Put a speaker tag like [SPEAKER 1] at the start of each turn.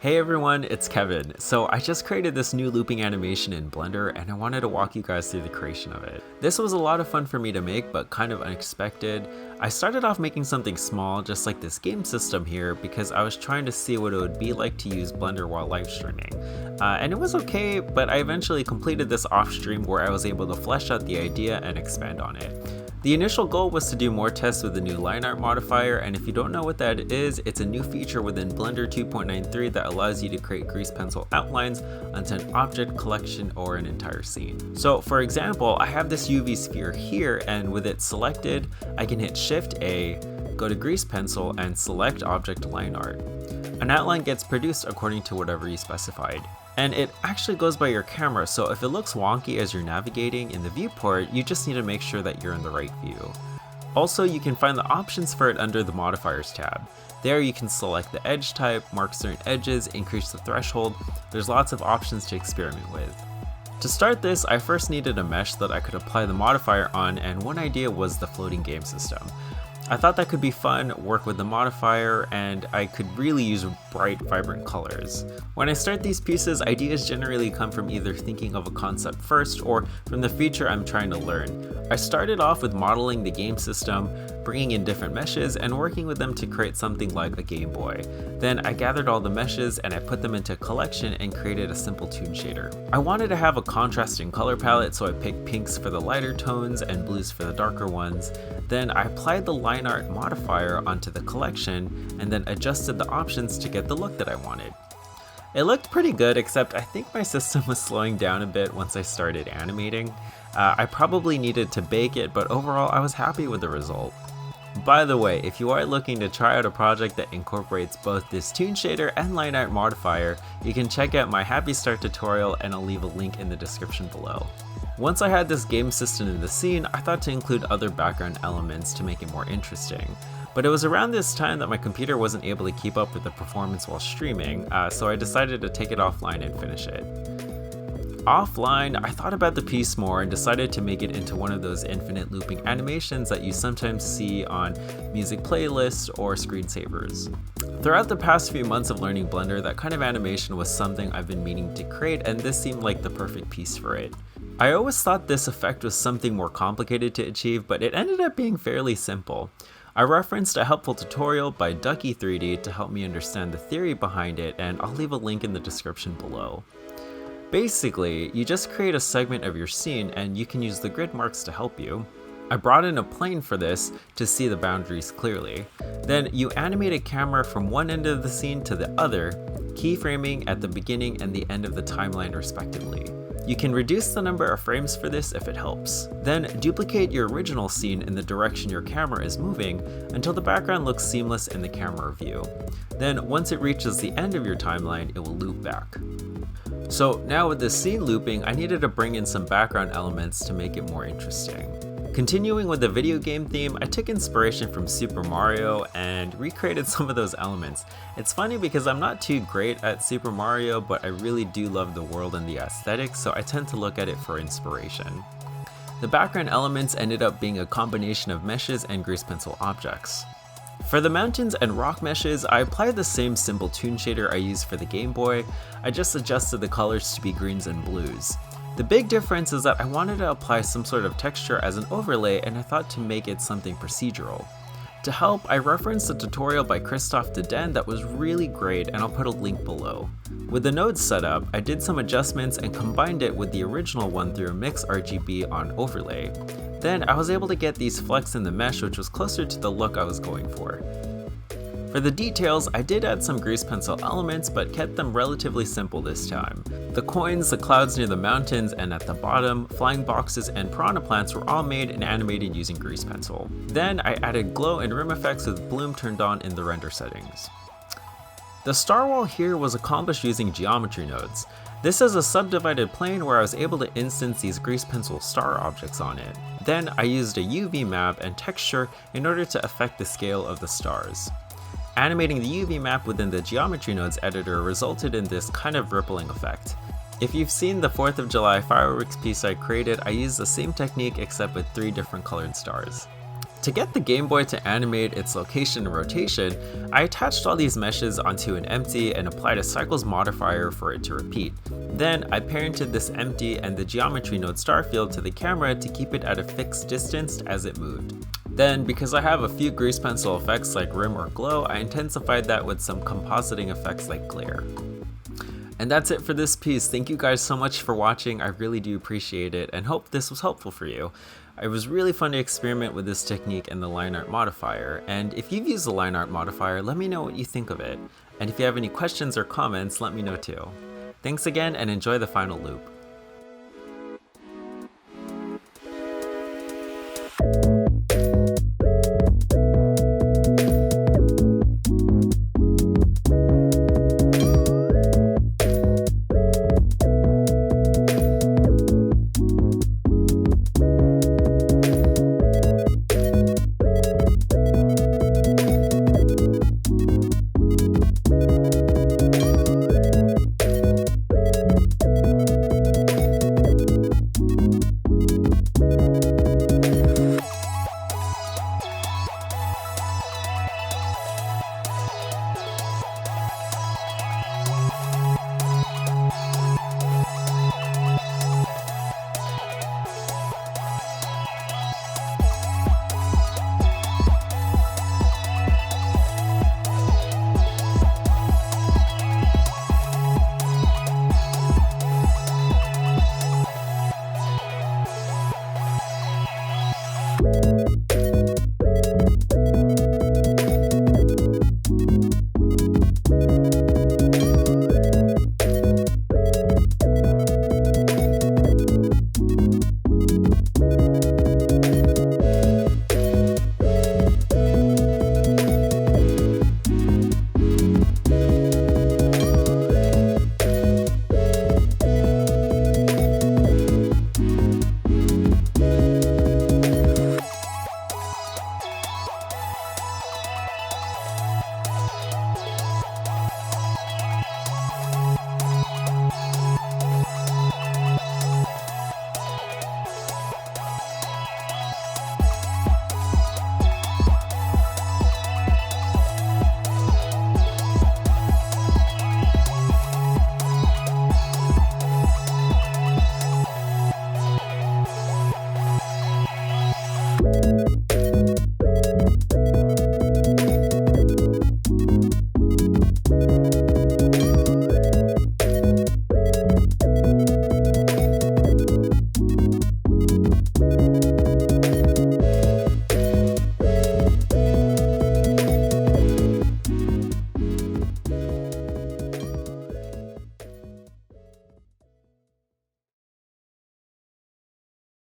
[SPEAKER 1] Hey everyone, it's Kevin. So I just created this new looping animation in Blender and I wanted to walk you guys through the creation of it. This was a lot of fun for me to make, but kind of unexpected. I started off making something small, just like this game system here, because I was trying to see what it would be like to use Blender while live streaming. And it was okay, but I eventually completed this off stream where I was able to flesh out the idea and expand on it. The initial goal was to do more tests with the new Lineart modifier, and if you don't know what that is, it's a new feature within Blender 2.93 that allows you to create grease pencil outlines onto an object, collection, or an entire scene. So for example, I have this UV sphere here, and with it selected, I can hit Shift A, go to grease pencil, and select object Lineart. An outline gets produced according to whatever you specified. And it actually goes by your camera, so if it looks wonky as you're navigating in the viewport, you just need to make sure that you're in the right view. Also, you can find the options for it under the Modifiers tab. There you can select the edge type, mark certain edges, increase the threshold. There's lots of options to experiment with. To start this, I first needed a mesh that I could apply the modifier on, and one idea was the floating game system. I thought that could be fun, work with the modifier, and I could really use bright, vibrant colors. When I start these pieces, ideas generally come from either thinking of a concept first or from the feature I'm trying to learn. I started off with modeling the game system, bringing in different meshes, and working with them to create something like a Gameboy. Then I gathered all the meshes and I put them into a collection and created a simple toon shader. I wanted to have a contrasting color palette, so I picked pinks for the lighter tones and blues for the darker ones. Then I applied the Lineart modifier onto the collection and then adjusted the options to get the look that I wanted. It looked pretty good, except I think my system was slowing down a bit once I started animating. I probably needed to bake it, but overall I was happy with the result. By the way, if you are looking to try out a project that incorporates both this toon shader and Lineart modifier, you can check out my Happy Start tutorial and I'll leave a link in the description below. Once I had this game system in the scene, I thought to include other background elements to make it more interesting. But it was around this time that my computer wasn't able to keep up with the performance while streaming, so I decided to take it offline and finish it. Offline, I thought about the piece more and decided to make it into one of those infinite looping animations that you sometimes see on music playlists or screensavers. Throughout the past few months of learning Blender, that kind of animation was something I've been meaning to create, and this seemed like the perfect piece for it. I always thought this effect was something more complicated to achieve, but it ended up being fairly simple. I referenced a helpful tutorial by Ducky3D to help me understand the theory behind it, and I'll leave a link in the description below. Basically, you just create a segment of your scene and you can use the grid marks to help you. I brought in a plane for this to see the boundaries clearly. Then you animate a camera from one end of the scene to the other, keyframing at the beginning and the end of the timeline respectively. You can reduce the number of frames for this if it helps. Then duplicate your original scene in the direction your camera is moving until the background looks seamless in the camera view. Then once it reaches the end of your timeline, it will loop back. So now with this scene looping, I needed to bring in some background elements to make it more interesting. Continuing with the video game theme, I took inspiration from Super Mario and recreated some of those elements. It's funny because I'm not too great at Super Mario, but I really do love the world and the aesthetics, so I tend to look at it for inspiration. The background elements ended up being a combination of meshes and grease pencil objects. For the mountains and rock meshes, I applied the same simple toon shader I used for the Game Boy. I just adjusted the colors to be greens and blues. The big difference is that I wanted to apply some sort of texture as an overlay, and I thought to make it something procedural. To help, I referenced a tutorial by Christophe Deden that was really great, and I'll put a link below. With the nodes set up, I did some adjustments and combined it with the original one through a mix RGB on overlay. Then I was able to get these flecks in the mesh, which was closer to the look I was going for. For the details, I did add some grease pencil elements, but kept them relatively simple this time. The coins, the clouds near the mountains, and at the bottom, flying boxes and piranha plants were all made and animated using grease pencil. Then I added glow and rim effects with bloom turned on in the render settings. The star wall here was accomplished using geometry nodes. This is a subdivided plane where I was able to instance these grease pencil star objects on it. Then I used a UV map and texture in order to affect the scale of the stars. Animating the UV map within the Geometry Nodes editor resulted in this kind of rippling effect. If you've seen the 4th of July fireworks piece I created, I used the same technique except with 3 different colored stars. To get the Game Boy to animate its location and rotation, I attached all these meshes onto an empty and applied a cycles modifier for it to repeat. Then I parented this empty and the geometry node star field to the camera to keep it at a fixed distance as it moved. Then, because I have a few grease pencil effects like rim or glow, I intensified that with some compositing effects like glare. And that's it for this piece. Thank you guys so much for watching. I really do appreciate it and hope this was helpful for you. It was really fun to experiment with this technique in the Lineart modifier, and if you've used the Lineart modifier, let me know what you think of it. And if you have any questions or comments, let me know too. Thanks again and enjoy the final loop.